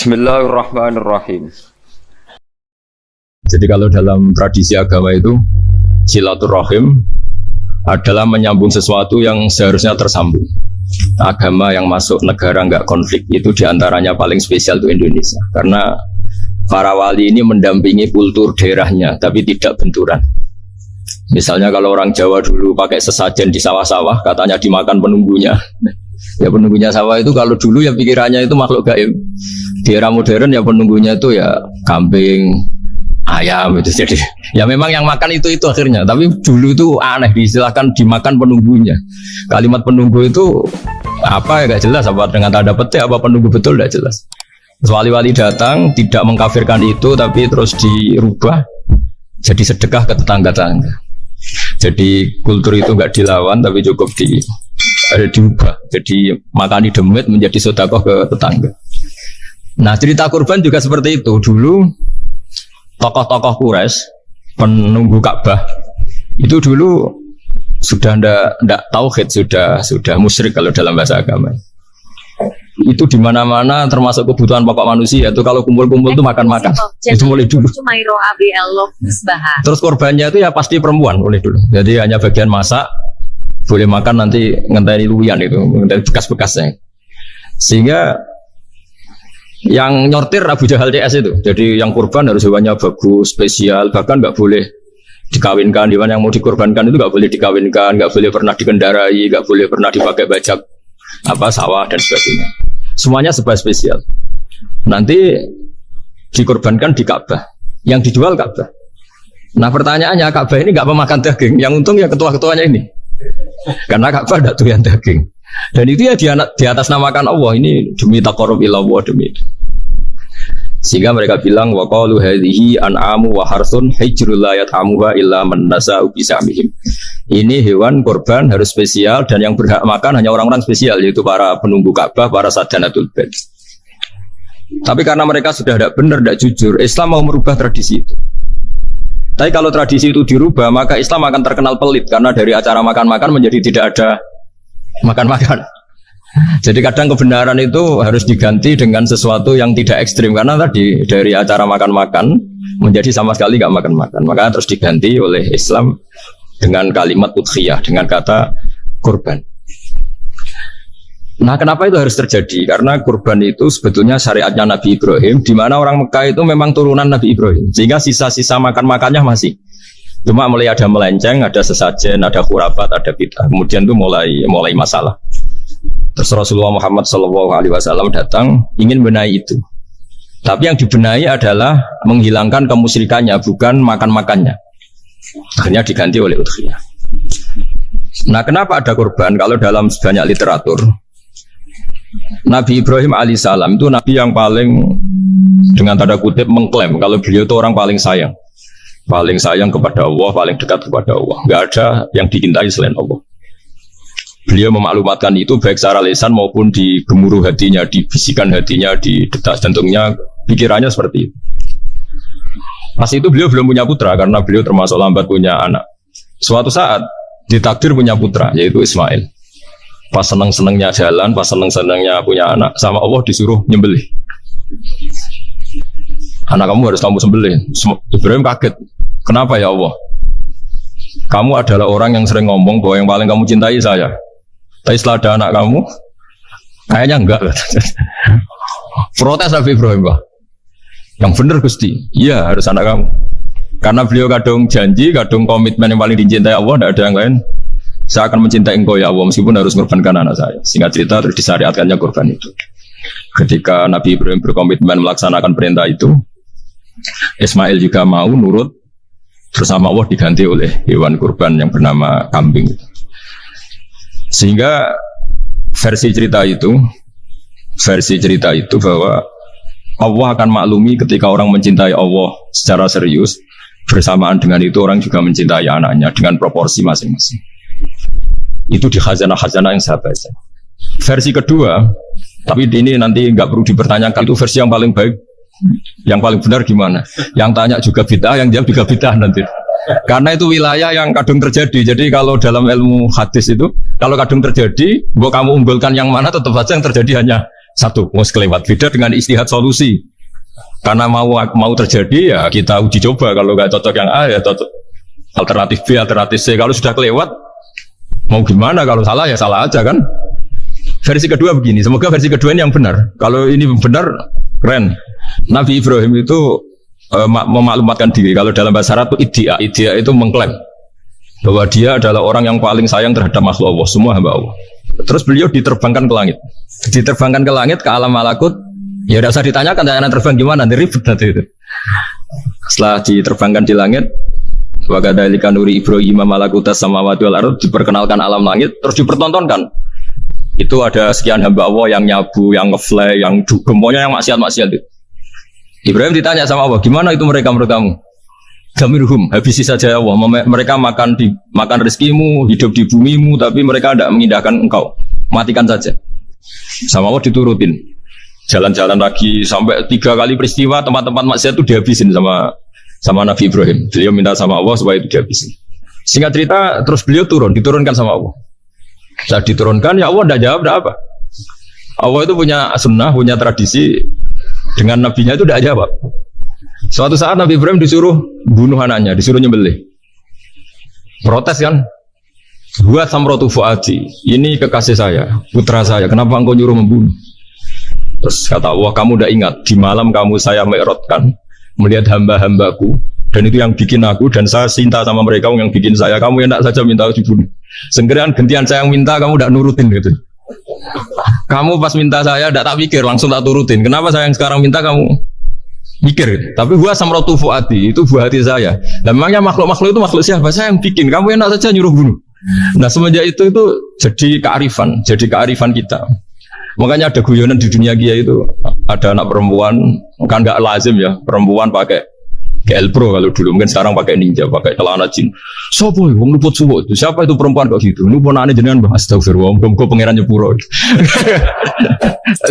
Bismillahirrahmanirrahim. Jadi kalau dalam tradisi agama itu silaturahim adalah menyambung sesuatu yang seharusnya tersambung. Agama yang masuk negara nggak konflik itu diantaranya paling spesial itu Indonesia. Karena para wali ini mendampingi kultur daerahnya tapi tidak benturan. Misalnya kalau orang Jawa dulu pakai sesajen di sawah-sawah katanya dimakan penunggunya. Ya penunggunya sawah itu kalau dulu ya pikirannya itu makhluk gaib. Di era modern ya penunggunya itu ya kambing, ayam itu. Jadi ya memang yang makan itu akhirnya. Tapi dulu itu aneh diistilahkan dimakan penunggunya. Kalimat penunggu itu apa ya gak jelas, apa dengan tanda petik apa penunggu betul gak jelas. Wali-wali datang tidak mengkafirkan itu tapi terus dirubah jadi sedekah ke tetangga-tetangga. Jadi kultur itu gak dilawan tapi cukup diubah. Jadi makani demit menjadi sedekah ke tetangga. Nah cerita kurban juga seperti itu. Dulu tokoh-tokoh Quraisy penunggu Ka'bah itu dulu sudah ndak tauhid, sudah musyrik kalau dalam bahasa agama. Itu di mana-mana termasuk kebutuhan pokok manusia itu kalau kumpul-kumpul itu makan-makan. Itu mulai dulu. Terus korbannya itu ya pasti perempuan mulai dulu. Jadi hanya bagian masak, boleh makan nanti ngenteni luwian itu, ngenteni bekas-bekasnya. Sehingga yang nyortir Abu Jahal CS itu. Jadi yang kurban harus hewannya bagus, spesial, bahkan nggak boleh dikawinkan. Hewan yang mau dikorbankan itu nggak boleh dikawinkan, nggak boleh pernah dikendarai, nggak boleh pernah dipakai bajak sawah dan sebagainya. Semuanya serba spesial. Nanti dikorbankan di Ka'bah. Yang dijual Ka'bah. Nah pertanyaannya Ka'bah ini nggak memakan daging. Yang untung ya ketua-ketuanya ini. Karena Ka'bah tidak doyan daging. Dan itu ya di atas namakan Allah, ini demi taqarrub ila Allah, demi itu. Sehingga mereka bilang wa qalu hadhihi an'amu wa harsun hijrul la yat'amuha illa man nasa'u bisamihim. Ini hewan kurban harus spesial dan yang berhak makan hanya orang-orang spesial, yaitu para penunggu Ka'bah, para sadanatul bait. Tapi karena mereka sudah tidak benar, tidak jujur, Islam mau merubah tradisi itu. Tapi kalau tradisi itu dirubah, maka Islam akan terkenal pelit karena dari acara makan-makan menjadi tidak ada makan-makan. Jadi kadang kebenaran itu harus diganti dengan sesuatu yang tidak ekstrim karena tadi dari acara makan-makan menjadi sama sekali nggak makan-makan. Maka terus diganti oleh Islam dengan kalimat udhiyah, dengan kata kurban. Nah, kenapa itu harus terjadi? Karena kurban itu sebetulnya syariatnya Nabi Ibrahim, di mana orang Mekah itu memang turunan Nabi Ibrahim, sehingga sisa-sisa makan-makannya masih. Cuma mulai ada melenceng, ada sesajen, ada khurafat, ada bid'ah. Kemudian itu mulai masalah. Terus Rasulullah Muhammad SAW datang ingin benahi itu. Tapi yang dibenahi adalah menghilangkan kemusyrikannya, bukan makan-makannya. Akhirnya diganti oleh udhiyah. Nah, kenapa ada kurban? Kalau dalam banyak literatur, Nabi Ibrahim alaihissalam itu Nabi yang paling dengan tanda kutip mengklaim kalau beliau itu orang paling sayang kepada Allah, paling dekat kepada Allah. Nggak ada yang dicintai selain Allah. Beliau memaklumatkan itu baik secara lisan maupun di gemuruh hatinya, di bisikan hatinya, di detak jantungnya, pikirannya seperti itu. Pas itu beliau belum punya putra karena beliau termasuk lambat punya anak. Suatu saat ditakdir punya putra, yaitu Ismail. Pas seneng-senengnya jalan, pas seneng-senengnya punya anak, sama Allah disuruh nyembelih. Anak kamu harus kamu sembelih. Ibrahim kaget. Kenapa ya Allah? Kamu adalah orang yang sering ngomong bahwa yang paling kamu cintai saya. Tapi setelah ada anak kamu, kayaknya enggak. Protes Nabi Ibrahim, Pak. Yang benar Gusti. Iya, harus anak kamu. Karena beliau kadung janji, kadung komitmen yang paling dicintai Allah, tidak ada yang lain. Saya akan mencintai engkau ya Allah, meskipun harus mengorbankan anak saya. Singkat cerita, terus disyariatkannya kurban itu. Ketika Nabi Ibrahim berkomitmen melaksanakan perintah itu, Ismail juga mau nurut, terus sama Allah diganti oleh hewan kurban yang bernama kambing. Sehingga versi cerita itu bahwa Allah akan maklumi ketika orang mencintai Allah secara serius, bersamaan dengan itu orang juga mencintai anaknya dengan proporsi masing-masing. Itu di khazanah-khazanah yang saya baca. Versi kedua, tapi ini nanti nggak perlu dipertanyakan, itu versi yang paling baik. Yang paling benar gimana? Yang tanya juga bid'ah, yang jawab juga bid'ah nanti. Karena itu wilayah yang kadung terjadi. Jadi kalau dalam ilmu hadis itu, kalau kadung terjadi, kamu unggulkan yang mana, tetap saja yang terjadi hanya satu, kelewat. Beda dengan istihad solusi. Karena mau terjadi ya kita uji coba. Kalau nggak cocok yang A ya cocok alternatif B, alternatif C. Kalau sudah kelewat mau gimana? Kalau salah ya salah aja kan. Versi kedua begini. Semoga versi kedua ini yang benar. Kalau ini benar keren. Nabi Ibrahim itu memaklumatkan diri. Kalau dalam bahasa Arab itu idea itu mengklaim bahwa dia adalah orang yang paling sayang terhadap makhluk Allah, semua hamba Allah. Terus beliau diterbangkan ke langit. Diterbangkan ke langit, ke alam malakut. Ya tidak usah ditanyakan, tanya terbang gimana, nanti ribet nanti itu. Setelah diterbangkan di langit, wa kadzalika nuri Ibrahim malakutas samawati wal ardh, diperkenalkan alam langit, terus dipertontonkan. Itu ada sekian hamba Allah yang nyabu, yang ngefly, yang dugem, pokoknya yang maksiat-maksiat itu. Ibrahim ditanya sama Allah, gimana itu mereka menurut kamu? Gamirhum, habisi saja ya Allah. Mereka makan rezekimu, hidup di bumimu, tapi mereka tidak mengindahkan engkau. Matikan saja. Sama Allah diturutin. Jalan-jalan lagi sampai 3 kali peristiwa tempat-tempat maksiat itu dihabisin sama Nabi Ibrahim. Beliau minta sama Allah supaya itu dihabisin. Singkat cerita, terus beliau diturunkan sama Allah. Saat diturunkan, ya Allah tidak jawab, tidak apa. Allah itu punya sunnah, punya tradisi. Dengan nabinya itu tidak jawab. Suatu saat Nabi Ibrahim disuruh bunuh anaknya, disuruh nyembelih. Protes kan? Buat samrotu fuadi, ini kekasih saya, putra saya, kenapa engkau nyuruh membunuh? Terus kata Allah, kamu tidak ingat, di malam kamu saya mi'rajkan, melihat hamba-hambaku, dan itu yang bikin aku, dan saya cinta sama mereka yang bikin saya, kamu yang tidak saja minta dibunuh. Segera gantian saya yang minta, kamu tidak nurutin gitu. Kamu pas minta saya tidak tak pikir, langsung tak turutin. Kenapa saya yang sekarang minta kamu pikir? Tapi gua samrotu fuadi, itu buah hati saya. Dan memangnya makhluk-makhluk itu makhluk siapa? Saya yang bikin. Kamu enak saja nyuruh bunuh. Nah semenjak itu jadi kearifan kita. Makanya ada guyonan di dunia kia itu, ada anak perempuan, kan nggak lazim ya, perempuan pakai GL Pro kalau dulu, mungkin sekarang pakai Ninja, pakai celana jin. Sopo wong luput suwo itu, siapa itu perempuan kok gitu? Ini ponakane jenengan Mbah, astagfirullah, muga-muga pangeran nyepuro.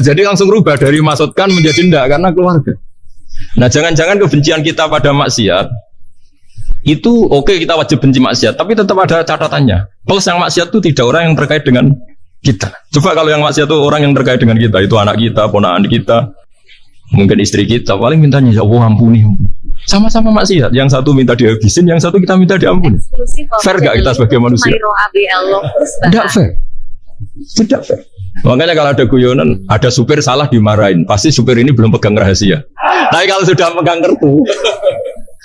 Jadi langsung rubah dari maksudkan menjadi ndak karena keluarga. Nah, jangan-jangan kebencian kita pada maksiat itu oke, kita wajib benci maksiat, tapi tetap ada catatannya. Plus yang maksiat itu tidak orang yang terkait dengan kita. Coba kalau yang maksiat itu orang yang terkait dengan kita, itu anak kita, ponakan kita, mungkin istri kita, paling mintanya ya Allah ampuni. Sama-sama maksiat, yang satu minta dihabisin, yang satu kita minta diampuni. Fair gak kita sebagai manusia? Tidak fair. Tidak fair. Makanya kalau ada guyonan, ada supir salah dimarahin, pasti supir ini belum pegang rahasia. Tapi kalau sudah pegang kartu,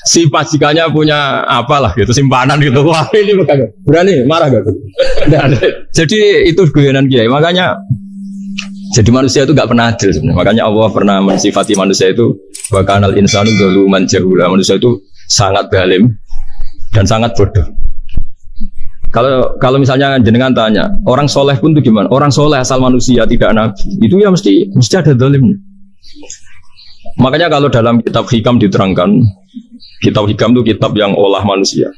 si pajikannya punya apalah gitu, simpanan gitu, wah ini pegang, berani marah gak tuh? Jadi itu guyonan kiai. Makanya jadi manusia itu gak pernah adil sebenarnya. Makanya Allah pernah mensifati manusia itu wa kanal insanu zaluman jahula. Manusia itu sangat zalim dan sangat bodoh. Kalau misalnya jenengan tanya, orang soleh pun itu gimana? Orang soleh asal manusia tidak nabi, itu ya mesti ada zalimnya. Makanya kalau dalam kitab Hikam diterangkan, kitab Hikam itu kitab yang olah manusia.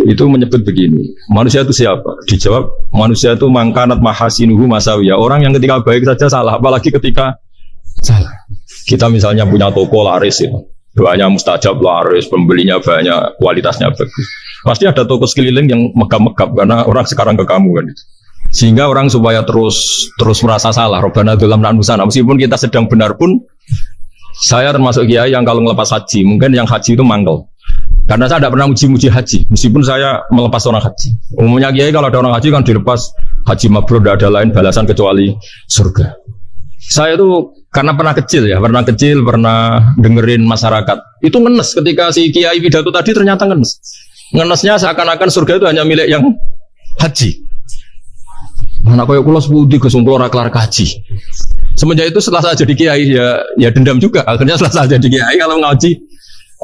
Itu menyebut begini, manusia itu siapa? Dijawab, manusia itu mangkanat mahasinuhu masawiyah. Orang yang ketika baik saja salah, apalagi ketika salah. Kita misalnya punya toko laris itu, doanya mustajab laris, pembelinya banyak, kualitasnya bagus. Pasti ada toko sekeliling yang megap-megap karena orang sekarang ke kamu kan. Sehingga orang supaya terus merasa salah. Robbana dzalamna anfusana. Meskipun kita sedang benar pun, saya termasuk kiai yang kalau ngelepas haji, mungkin yang haji itu mangkel. Karena saya tidak pernah muji-muji haji, meskipun saya melepas orang haji. Umumnya kiai kalau ada orang haji kan dilepas haji mabrur, tidak ada lain balasan kecuali surga. Saya itu karena pernah kecil, pernah dengerin masyarakat. Itu ngenes ketika si kiai pidato tadi ternyata ngenes. Ngenesnya seakan-akan surga itu hanya milik yang haji. Anak koyo kula sepudi Gus ora kelar kaji. Semenjak itu setelah saya jadi kiai ya dendam juga. Akhirnya setelah saya jadi kiai kalau ngaji,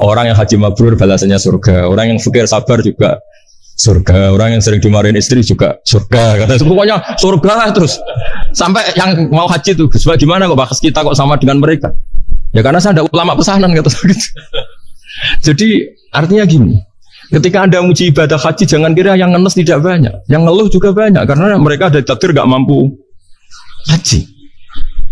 orang yang haji mabrur balasannya surga, orang yang fakir sabar juga surga, orang yang sering dimarahin istri juga surga. Kata pokoknya surga lah terus. Sampai yang mau haji itu Gus, gimana kok bahas kita kok sama dengan mereka? Ya karena saya ada ulama pesanan kata gitu. Jadi artinya gini, ketika Anda muji ibadah haji, jangan kira yang ngenes tidak banyak, yang ngeluh juga banyak, karena mereka ada takdir gak mampu haji.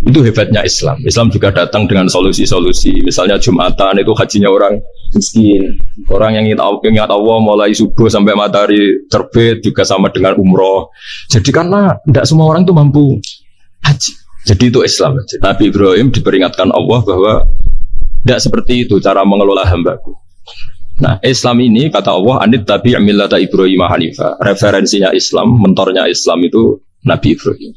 Itu hebatnya Islam. Islam juga datang dengan solusi-solusi. Misalnya Jumatan itu hajinya orang miskin, orang yang ingat Allah mulai subuh sampai matahari terbit juga sama dengan umroh. Jadi karena tidak semua orang itu mampu haji. Jadi itu Islam. Nabi Ibrahim diperingatkan Allah bahwa tidak seperti itu cara mengelola hambaku. Nah, Islam ini kata Allah, anit tabi' millata Ibrahim hanifa. Referensinya Islam, mentornya Islam itu Nabi Ibrahim.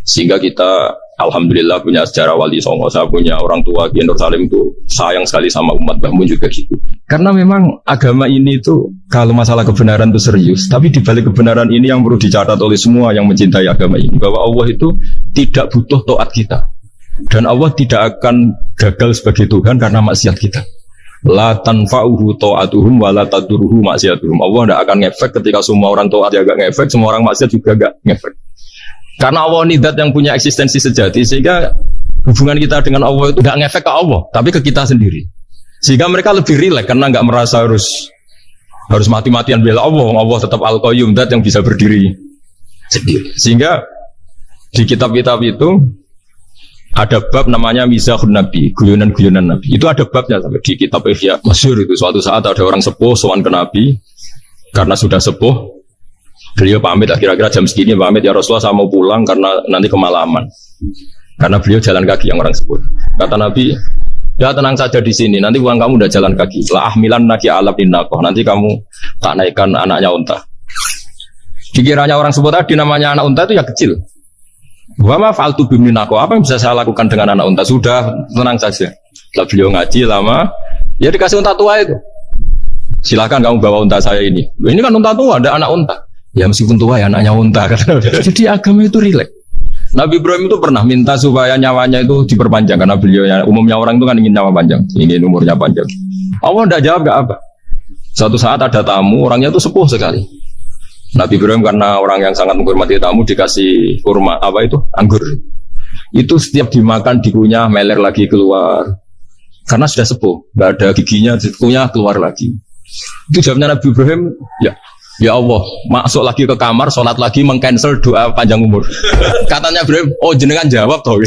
Sehingga kita alhamdulillah punya sejarah wali songo, saya punya orang tua Kiai Nur Salim itu sayang sekali sama umat, Mbahmun juga gitu. Karena memang agama ini itu kalau masalah kebenaran itu serius, tapi di balik kebenaran ini yang perlu dicatat oleh semua yang mencintai agama ini, bahwa Allah itu tidak butuh taat kita. Dan Allah tidak akan gagal sebagai Tuhan karena maksiat kita. La tanfa'uhu ta'atuhum wa la tadurruhu maksiatuhum. Allah tidak akan ngefek ketika semua orang taat ya gak ngefek, semua orang maksiat juga gak ngefek. Karena Allah ini zat yang punya eksistensi sejati, sehingga hubungan kita dengan Allah itu gak ngefek ke Allah, tapi ke kita sendiri. Sehingga mereka lebih rileks karena gak merasa harus mati-matian bela Allah. Allah tetap Al-Qayyum, zat yang bisa berdiri sendiri. Sehingga di kitab-kitab itu ada bab namanya Mizahun Nabi, guyonan-guyonan Nabi. Itu ada babnya sampai di kitab Ihya masyhur itu. Suatu saat ada orang sepuh sowan ke Nabi, karena sudah sepuh, beliau pamit, kira-kira jam segini pamit, ya Rasulullah saya mau pulang karena nanti kemalaman. Karena beliau jalan kaki yang orang sepuh. Kata Nabi, ya tenang saja di sini, nanti uang kamu udah jalan kaki. La ahmilan naki alab dinnakoh, nanti kamu tak naikkan anaknya unta. Dikiranya orang sepuh tadi namanya anak unta itu ya kecil. Wa ma fa'altu biminako, apa yang bisa saya lakukan dengan anak unta? Sudah, tenang saja. Setelah beliau ngaji lama, ya dikasih unta tua itu. Silakan kamu bawa unta saya ini. Ini kan unta tua, ada anak unta. Ya meskipun tua ya anaknya unta. Jadi agama itu rileks. Nabi Ibrahim itu pernah minta supaya nyawanya itu diperpanjang, karena beliau umumnya orang itu kan ingin nyawa panjang, ingin umurnya panjang. Allah tidak jawab gak apa. Suatu saat ada tamu, orangnya itu sepuh sekali. Nabi Ibrahim karena orang yang sangat menghormati tamu dikasih kurma, apa itu? Anggur. Itu setiap dimakan dikunyah, meler lagi keluar. Karena sudah sepuh, nggak ada giginya, dikunyah keluar lagi. Itu jawabnya Nabi Ibrahim, ya Allah, masuk lagi ke kamar, sholat lagi, mengcancel doa panjang umur. Katanya Ibrahim, oh jenengan jawab toh.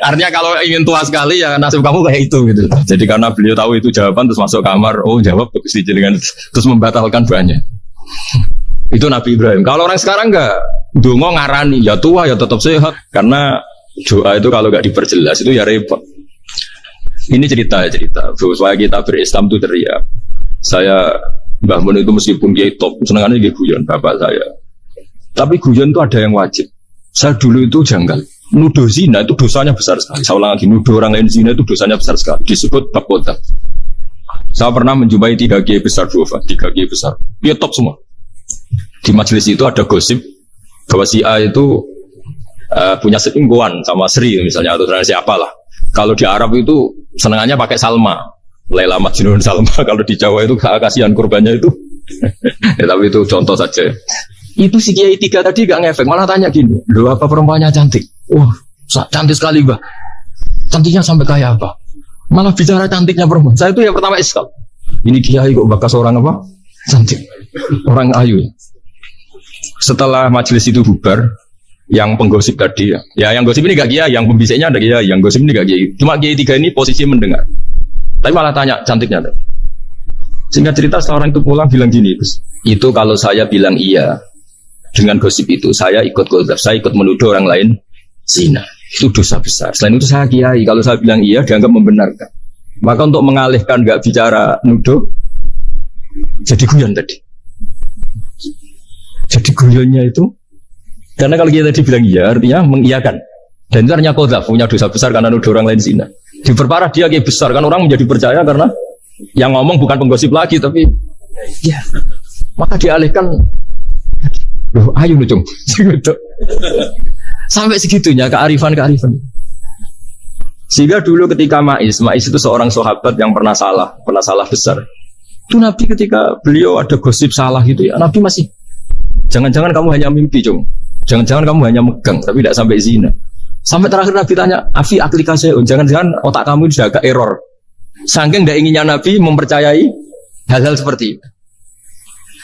Artinya kalau ingin tua sekali ya nasib kamu kayak itu gitu. Jadi karena beliau tahu itu jawaban, terus masuk kamar, oh jawab terus jenengan, terus membatalkan doanya. Itu Nabi Ibrahim. Kalau orang sekarang enggak, dongo ngarani, ya tua ya tetap sehat. Karena doa itu kalau enggak diperjelas itu ya repot. Ini cerita supaya kita berislam itu teriak. Saya Mbah Mun itu meskipun dia top, senangannya dia guyon bapak saya. Tapi guyon itu ada yang wajib. Saya dulu itu janggal. Nuduh zina itu dosanya besar sekali. Saya ulang lagi, nuduh orang lain zina itu dosanya besar sekali. Disebut bab kota. Saya pernah menjumpai 3 kiai besar Duofa, 3 kiai besar. Dia top semua. Di majelis itu ada gosip bahwa si A itu punya selingkuhan sama Sri misalnya, atau siapa lah. Kalau di Arab itu senangannya pakai Salma, Laila Majnun Salma. Kalau di Jawa itu kasihan korbannya itu. Ya, tapi itu contoh saja. Itu si kiai 3 tadi gak ngefek, malah tanya gini, loh apa perempuannya cantik? Wah, cantik sekali Mbak. Cantiknya sampai kayak apa? Malah bicara cantiknya perempuan. Saya itu yang pertama iskal. Ini kiai kok bakas orang apa? Cantik. Orang ayu. Setelah majelis itu bubar, yang penggosip tadi ya yang gosip ini gak kiai, yang pembisiknya ada kiai, yang gosip ini gak kiai. Cuma kiai 3 ini posisi mendengar. Tapi malah tanya cantiknya. Singkat cerita setelah orang itu pulang bilang gini, itu kalau saya bilang iya dengan gosip itu, saya ikut golzab, saya ikut menuduh orang lain zina. Itu dosa besar. Selain itu saya kiai, kalau saya bilang iya dianggap membenarkan. Maka untuk mengalihkan gak bicara nuduh, jadi guyon tadi. Jadi guyonnya itu, karena kalau kita tadi bilang iya, artinya mengiyakan. Dan itu artinya golzab, punya dosa besar karena nuduh orang lain zina. Diperparah dia kiai besar, kan orang menjadi percaya karena yang ngomong bukan penggosip lagi, tapi ya, maka dialihkan. Loh, ayo lu cung. Sampai segitunya kearifan. Sehingga dulu ketika Maiz itu seorang sahabat yang pernah salah besar. Itu Nabi ketika beliau ada gosip salah gitu ya, Nabi masih, jangan-jangan kamu hanya mimpi cung, jangan-jangan kamu hanya megang, tapi tidak sampai zina. Sampai terakhir Nabi tanya, Afi aplikasi, jangan-jangan otak kamu sudah agak error. Saking tidak inginnya Nabi mempercayai hal-hal seperti itu.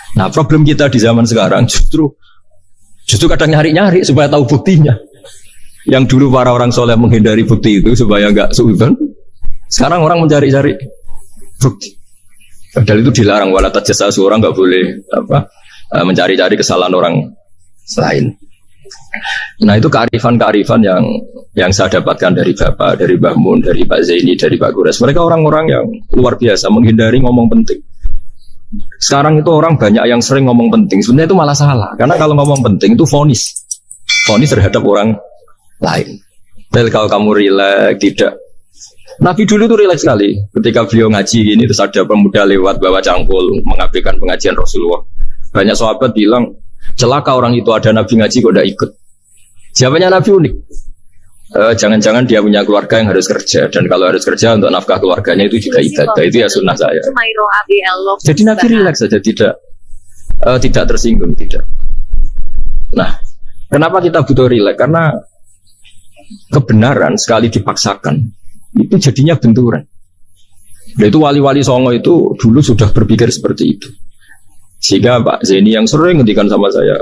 Nah problem kita di zaman sekarang justru kadang nyari-nyari supaya tahu buktinya. Yang dulu para orang soleh menghindari bukti itu supaya nggak suudzon. Sekarang orang mencari-cari bukti. Padahal itu dilarang, wala tajassasu, orang nggak boleh mencari-cari kesalahan orang lain. Nah itu kearifan-kearifan yang saya dapatkan dari Bapak, dari Mbah Mun, dari Pak Zaini, dari Pak Gores. Mereka orang-orang yang luar biasa menghindari ngomong penting. Sekarang itu orang banyak yang sering ngomong penting. Sebenarnya itu malah salah. Karena kalau ngomong penting itu vonis terhadap orang lain. Tapi kalau kamu rileks, tidak. Nabi dulu itu rileks sekali. Ketika beliau ngaji gini, terus ada pemuda lewat bawa cangkul mengabaikan pengajian Rasulullah. Banyak sahabat bilang, celaka orang itu ada Nabi ngaji kok tidak ikut. Jawabannya Nabi unik. Jangan-jangan dia punya keluarga yang harus kerja, dan kalau harus kerja untuk nafkah keluarganya itu juga ibadah. Itu ya sunnah saya. Jadi Nabi rileks saja, tidak tersinggung, tidak. Nah, kenapa kita butuh rileks? Karena kebenaran sekali dipaksakan itu jadinya benturan. Dan itu wali-wali Songo itu dulu sudah berpikir seperti itu. Sehingga Pak Zaini yang sering ngendikan sama saya,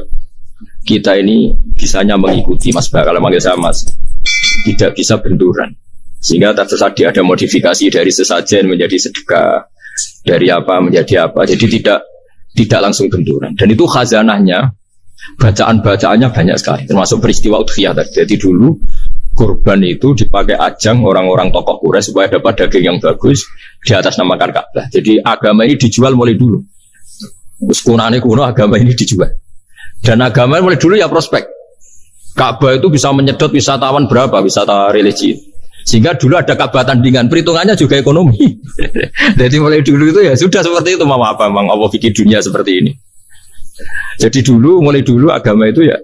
kita ini bisanya mengikuti Mas Bah, kalau manggil saya Mas, tidak bisa benturan. Sehingga tadi ada modifikasi dari sesajen menjadi sedekah, dari apa menjadi apa. Jadi tidak langsung benturan. Dan itu khazanahnya, bacaan-bacaannya banyak sekali, termasuk peristiwa udhiyah tadi. Jadi dulu kurban itu dipakai ajang orang-orang tokoh Quraisy supaya dapat daging yang bagus di atas namakan Ka'bah. Jadi agama ini dijual mulai dulu. Terus kuno agama ini dijual. Dan agama mulai dulu ya prospek. Ka'bah itu bisa menyedot wisatawan berapa, wisata religi. Sehingga dulu ada Ka'bah tandingan, perhitungannya juga ekonomi. Jadi mulai dulu itu ya sudah seperti itu, mau apa Bang, apa bikin dunia seperti ini. Jadi mulai dulu agama itu ya,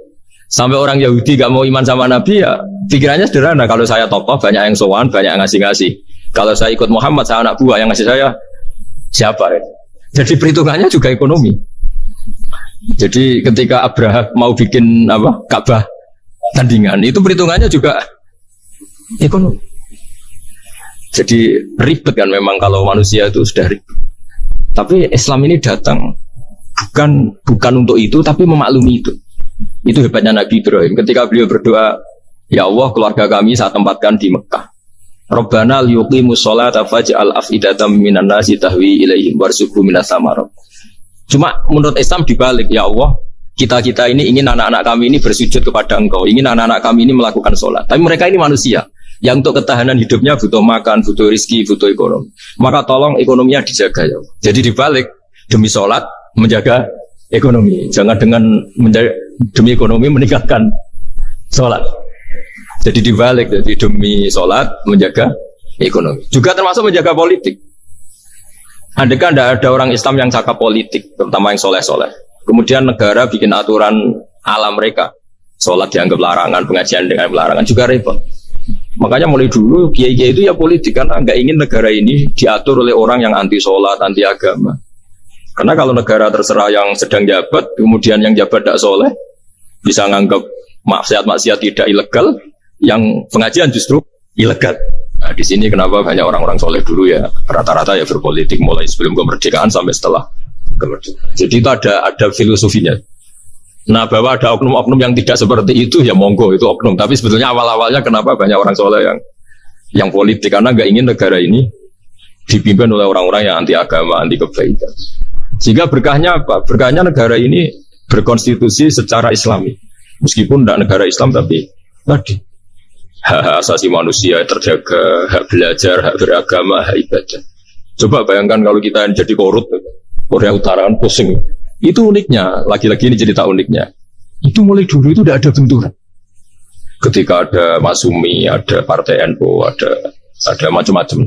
sampai orang Yahudi gak mau iman sama Nabi ya, pikirannya sederhana, kalau saya tokoh banyak yang sowan, banyak yang ngasih-ngasih. Kalau saya ikut Muhammad, saya anak buah, yang ngasih saya siapa ya? Jadi perhitungannya juga ekonomi. Jadi ketika Abraham mau bikin Ka'bah tandingan, itu perhitungannya juga ekonomi. Jadi ribet kan memang kalau manusia itu sudah ribet. Tapi Islam ini datang bukan untuk itu, tapi memaklumi itu. Itu hebatnya Nabi Ibrahim. Ketika beliau berdoa, ya Allah, keluarga kami saya tempatkan di Mekah. Rabbana liyuqimus sholata faj'al af'idatam minan nasi tahwi ilaihim warzuqhum minas samarat. Cuma menurut Islam dibalik, ya Allah, kita ini ingin anak-anak kami ini bersujud kepada Engkau, ingin anak-anak kami ini melakukan sholat. Tapi mereka ini manusia yang untuk ketahanan hidupnya butuh makan, butuh rizki, butuh ekonomi. Maka tolong ekonominya dijaga ya Allah. Jadi dibalik, demi sholat menjaga ekonomi. Jangan dengan demi ekonomi meninggalkan sholat. Jadi dibalik, jadi demi sholat menjaga ekonomi. Juga termasuk menjaga politik. Andaikan tidak ada orang Islam yang cakap politik, terutama yang soleh-soleh. Kemudian negara bikin aturan ala mereka. Sholat dianggap larangan, pengajian dengan larangan, juga repot. Makanya mulai dulu kiai-kiai itu ya politik, karena nggak ingin negara ini diatur oleh orang yang anti sholat, anti agama. Karena kalau negara terserah yang sedang jabat, kemudian yang jabat tidak soleh, bisa nganggap maksiat-maksiat tidak ilegal, yang pengajian justru ilegal. Nah, di sini kenapa banyak orang-orang soleh dulu ya rata-rata ya berpolitik mulai sebelum kemerdekaan sampai setelah kemerdekaan. Jadi itu ada filosofinya. Nah, bahwa ada oknum-oknum yang tidak seperti itu ya monggo, itu oknum. Tapi sebetulnya awal-awalnya kenapa banyak orang soleh yang politik, karena nggak ingin negara ini dipimpin oleh orang-orang yang anti agama, anti kebaikan. Sehingga berkahnya apa? Berkahnya negara ini berkonstitusi secara Islami. Meskipun tidak negara Islam, tapi tadi hak asasi manusia terjaga, hak belajar, hak beragama, hak ibadah. Coba bayangkan kalau kita jadi korut, Korea Utara kan pusing. Itu uniknya, lagi-lagi ini cerita uniknya. Itu mulai dulu itu tidak ada benturan. Ketika ada Masumi, ada Partai NU, ada macam-macam.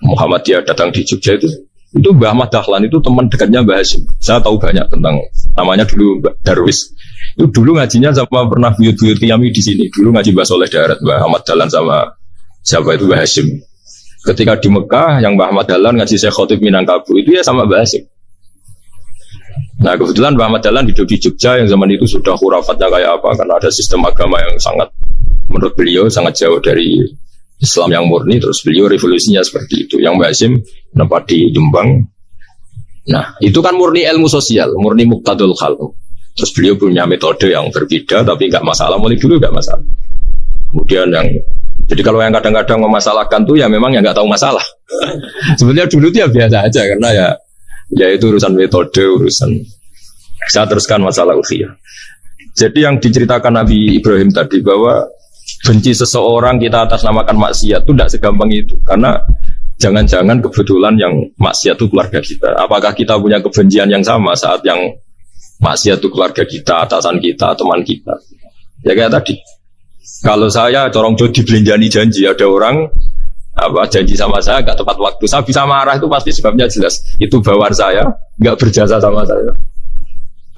Muhammadiyah datang di Jogja itu Mbah Ahmad Dahlan itu teman dekatnya Mbah Hasyim. Saya tahu banyak tentang, namanya dulu Mbah Darwis. Itu dulu ngajinya sama pernah buyut-buyut Qiyami di sini. Dulu ngaji Mbah Soleh Darat, Mbah Ahmad Dahlan sama siapa itu Mbah Hasyim. Ketika di Mekah yang Mbah Ahmad Dahlan ngaji Syekh Khotib Minangkabau itu ya sama Mbah Hasyim. Nah kebetulan Mbah Ahmad Dahlan hidup di Jogja yang zaman itu sudah khurafatnya kayak apa, karena ada sistem agama yang sangat, menurut beliau sangat jauh dari Islam yang murni. Terus beliau revolusinya seperti itu. Yang Mbah Hasyim nampak di Jombang. Nah itu kan murni ilmu sosial, murni muqtadul khalq. Terus beliau punya metode yang berbeda, tapi nggak masalah, mulai dulu nggak masalah. Kemudian jadi kalau yang kadang-kadang memasalahkan tuh ya memang yang nggak tahu masalah. Sebenarnya dulu itu ya biasa aja, karena ya itu urusan metode, urusan. Saya teruskan masalah ukhiyah. Jadi yang diceritakan Nabi Ibrahim tadi bahwa benci seseorang kita atas namakan maksiat itu tidak segampang itu. Karena jangan-jangan kebetulan yang maksiat itu keluarga kita. Apakah kita punya kebencian yang sama saat yang maksiat itu keluarga kita, atasan kita, teman kita? Ya kayak tadi. Kalau saya corong jodi belinjani janji, ada orang janji sama saya gak tepat waktu, saya bisa marah, itu pasti sebabnya jelas. Itu bawaan saya, gak berjasa sama saya.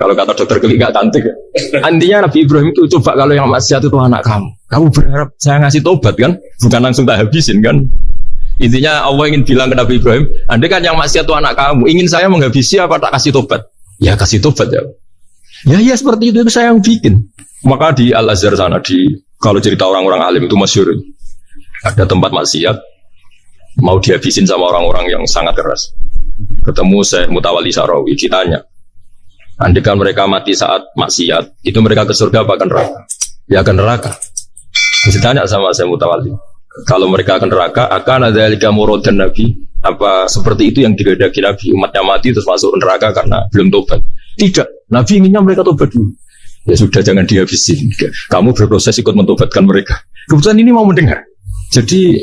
Kalau kata dokter Keli gak cantik. Intinya Nabi Ibrahim itu coba kalau yang maksiat itu anak kamu berharap saya ngasih tobat kan? Bukan langsung tak habisin kan? Intinya Allah ingin bilang ke Nabi Ibrahim, andai kan yang maksiat itu anak kamu, ingin saya menghabisi apa tak kasih tobat? Ya kasih tobat ya. Ya seperti itu saya yang bikin. Maka di Al-Azhar sana, kalau cerita orang-orang alim itu masyhur. Ada tempat maksiat, mau dihabisin sama orang-orang yang sangat keras. Ketemu Syekh Mutawalli Sarawi, ditanya, andai kan mereka mati saat maksiat, itu mereka ke surga apa ke neraka? Ya ke neraka. Ditanya sama Syekh Mutawalli, kalau mereka ke neraka, akan ada lika murad dan Nabi? Apa seperti itu yang digadaki Nabi, umatnya mati terus masuk neraka karena belum tobat? Tidak, Nabi inginnya mereka tobat dulu. Ya sudah, jangan dihabisin. Kamu berproses ikut mentobatkan mereka. Kebetulan ini mau mendengar. Jadi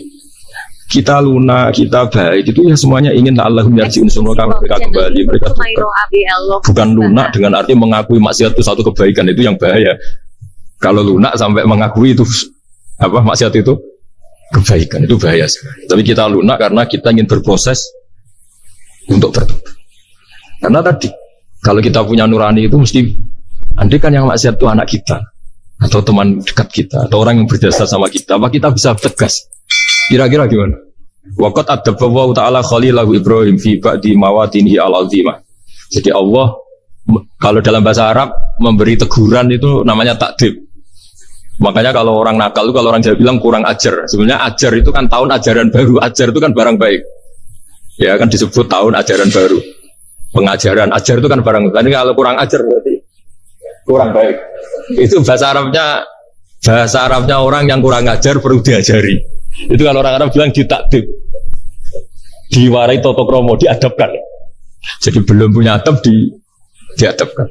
kita lunak, kita baik itu ya semuanya ingin Allahum yarji'un, semua mereka kembali, mereka tobat. Bukan lunak dengan arti mengakui maksiat itu satu kebaikan, itu yang bahaya. Kalau lunak sampai mengakui itu maksiat itu kebaikan, itu bahaya sekali. Tapi kita lunak karena kita ingin berproses untuk bertobat. Karena tadi kalau kita punya nurani itu mesti, andai kan yang maksiat itu anak kita atau teman dekat kita atau orang yang berjasa sama kita, apa kita bisa tegas? Kira-kira gimana? Waqad adabbahu ta'ala khalilahu Ibrahim fi ba'di mawatinihi al-azimah. Jadi Allah kalau dalam bahasa Arab memberi teguran itu namanya takdib. Makanya kalau orang nakal itu, kalau orang Jawa bilang kurang ajar. Sebenarnya ajar itu kan tahun ajaran baru. Ajar itu kan barang baik. Ya kan disebut tahun ajaran baru. Pengajaran, ajar itu kan barang baik. Jadi kalau kurang ajar berarti kurang baik. Itu bahasa Arabnya orang yang kurang ajar perlu diajari. Itu kalau orang Arab bilang ditakdib, diwarai toto kromo, diadabkan. Jadi belum punya adab diadabkan.